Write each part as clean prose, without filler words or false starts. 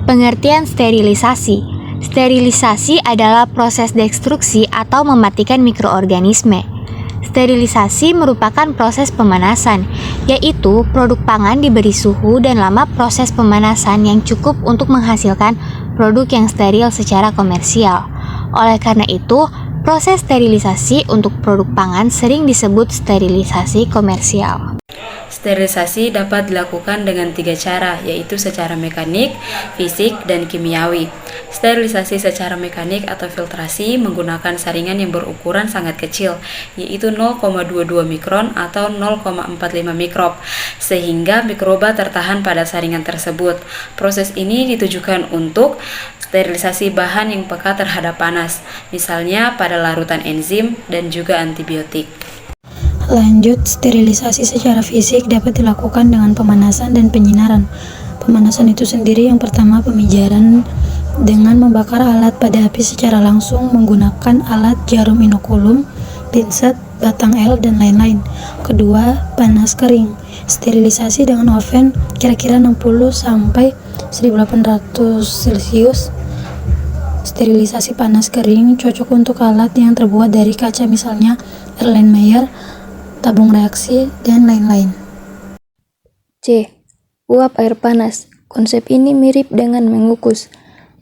Pengertian sterilisasi. Sterilisasi adalah proses destruksi atau mematikan mikroorganisme. Sterilisasi merupakan proses pemanasan, yaitu produk pangan diberi suhu dan lama proses pemanasan yang cukup untuk menghasilkan produk yang steril secara komersial. Oleh karena itu, proses sterilisasi untuk produk pangan sering disebut sterilisasi komersial. Sterilisasi dapat dilakukan dengan 3 cara, yaitu secara mekanik, fisik, dan kimiawi. Sterilisasi secara mekanik atau filtrasi menggunakan saringan yang berukuran sangat kecil, yaitu 0,22 mikron atau 0,45 mikrob, sehingga mikroba tertahan pada saringan tersebut. Proses ini ditujukan untuk sterilisasi bahan yang peka terhadap panas, misalnya pada larutan enzim dan juga antibiotik. Lanjut, sterilisasi secara fisik dapat dilakukan dengan pemanasan dan penyinaran. Pemanasan itu sendiri yang pertama pemijaran dengan membakar alat pada api secara langsung menggunakan alat jarum inokulum, pinset, batang L, dan lain-lain. Kedua, panas kering. Sterilisasi dengan oven kira-kira 60 sampai 1800 Celcius. Sterilisasi panas kering cocok untuk alat yang terbuat dari kaca, misalnya Erlenmeyer, tabung reaksi, dan lain-lain. C. Uap air panas. Konsep ini mirip dengan mengukus.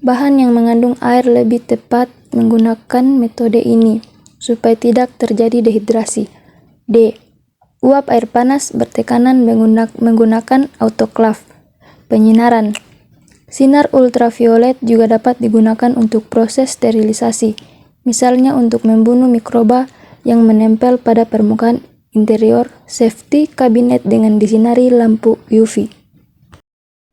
Bahan yang mengandung air lebih tepat menggunakan metode ini supaya tidak terjadi dehidrasi. D. Uap air panas bertekanan menggunakan autoklaf. Penyinaran. Sinar ultraviolet juga dapat digunakan untuk proses sterilisasi, misalnya untuk membunuh mikroba yang menempel pada permukaan interior safety kabinet dengan disinari lampu UV.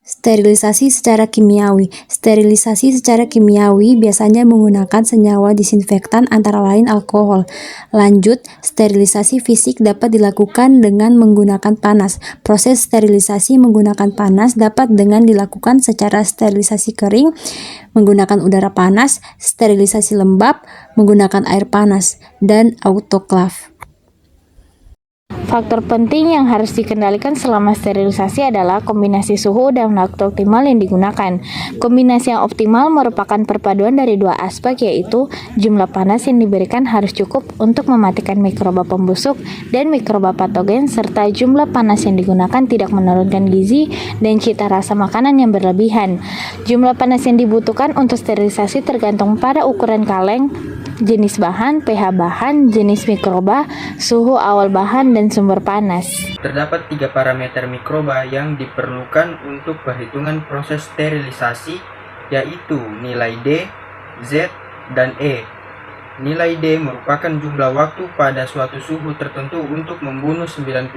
Sterilisasi secara kimiawi. Sterilisasi secara kimiawi biasanya menggunakan senyawa disinfektan antara lain alkohol. Lanjut, sterilisasi fisik dapat dilakukan dengan menggunakan panas. Proses sterilisasi menggunakan panas dapat dengan dilakukan secara sterilisasi kering, menggunakan udara panas, sterilisasi lembab, menggunakan air panas, dan autoklaf. Faktor penting yang harus dikendalikan selama sterilisasi adalah kombinasi suhu dan waktu optimal yang digunakan. Kombinasi yang optimal merupakan perpaduan dari dua aspek, yaitu jumlah panas yang diberikan harus cukup untuk mematikan mikroba pembusuk dan mikroba patogen, serta jumlah panas yang digunakan tidak menurunkan gizi dan cita rasa makanan yang berlebihan. Jumlah panas yang dibutuhkan untuk sterilisasi tergantung pada ukuran kaleng, jenis bahan, pH bahan, jenis mikroba, suhu awal bahan, dan sumber panas. Terdapat 3 parameter mikroba yang diperlukan untuk perhitungan proses sterilisasi, yaitu nilai D, Z, dan E. Nilai D merupakan jumlah waktu pada suatu suhu tertentu untuk membunuh 90%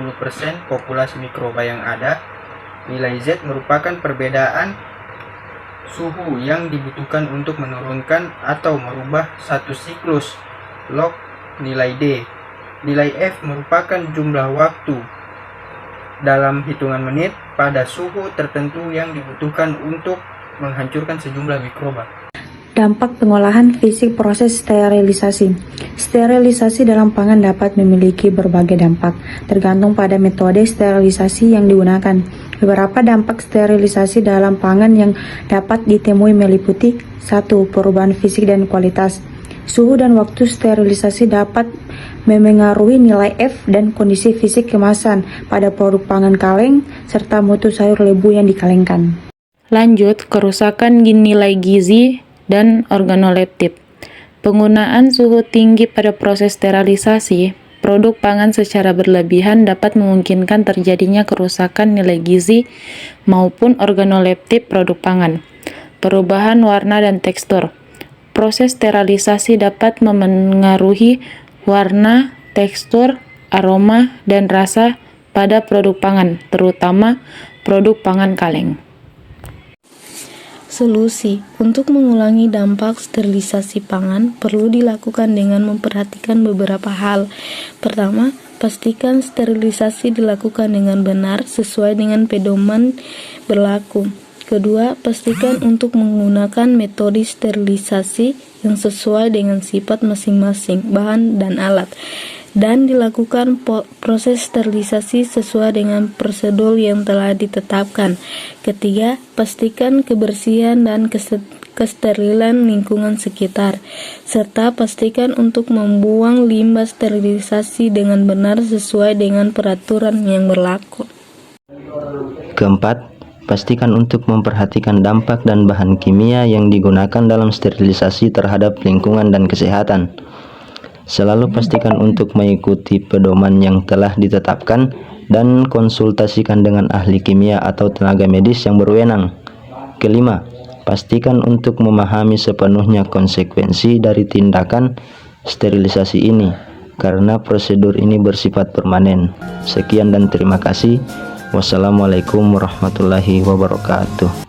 populasi mikroba yang ada. Nilai Z merupakan perbedaan suhu yang dibutuhkan untuk menurunkan atau merubah satu siklus log nilai D. Nilai F merupakan jumlah waktu dalam hitungan menit pada suhu tertentu yang dibutuhkan untuk menghancurkan sejumlah mikroba. Dampak pengolahan fisik proses sterilisasi. Sterilisasi dalam pangan dapat memiliki berbagai dampak, tergantung pada metode sterilisasi yang digunakan. Beberapa dampak sterilisasi dalam pangan yang dapat ditemui meliputi 1. Perubahan fisik dan kualitas. Suhu dan waktu sterilisasi dapat memengaruhi nilai F dan kondisi fisik kemasan pada produk pangan kaleng, serta mutu sayur lebu yang dikalengkan. Lanjut, kerusakan nilai gizi dan organoleptit. Penggunaan suhu tinggi pada proses sterilisasi produk pangan secara berlebihan dapat memungkinkan terjadinya kerusakan nilai gizi maupun organoleptit produk pangan. Perubahan warna dan tekstur. Proses sterilisasi dapat memengaruhi warna, tekstur, aroma, dan rasa pada produk pangan, terutama produk pangan kaleng. Solusi untuk mengulangi dampak sterilisasi pangan perlu dilakukan dengan memperhatikan beberapa hal. Pertama, pastikan sterilisasi dilakukan dengan benar sesuai dengan pedoman berlaku. Kedua, pastikan untuk menggunakan metode sterilisasi yang sesuai dengan sifat masing-masing bahan dan alat. dan dilakukan proses sterilisasi sesuai dengan prosedur yang telah ditetapkan. Ketiga, pastikan kebersihan dan kesterilan lingkungan sekitar, serta pastikan untuk membuang limbah sterilisasi dengan benar sesuai dengan peraturan yang berlaku. Keempat, pastikan untuk memperhatikan dampak dan bahan kimia yang digunakan dalam sterilisasi terhadap lingkungan dan kesehatan. Selalu pastikan untuk mengikuti pedoman yang telah ditetapkan dan konsultasikan dengan ahli kimia atau tenaga medis yang berwenang. Kelima, pastikan untuk memahami sepenuhnya konsekuensi dari tindakan sterilisasi ini, karena prosedur ini bersifat permanen. Sekian dan terima kasih. Wassalamualaikum warahmatullahi wabarakatuh.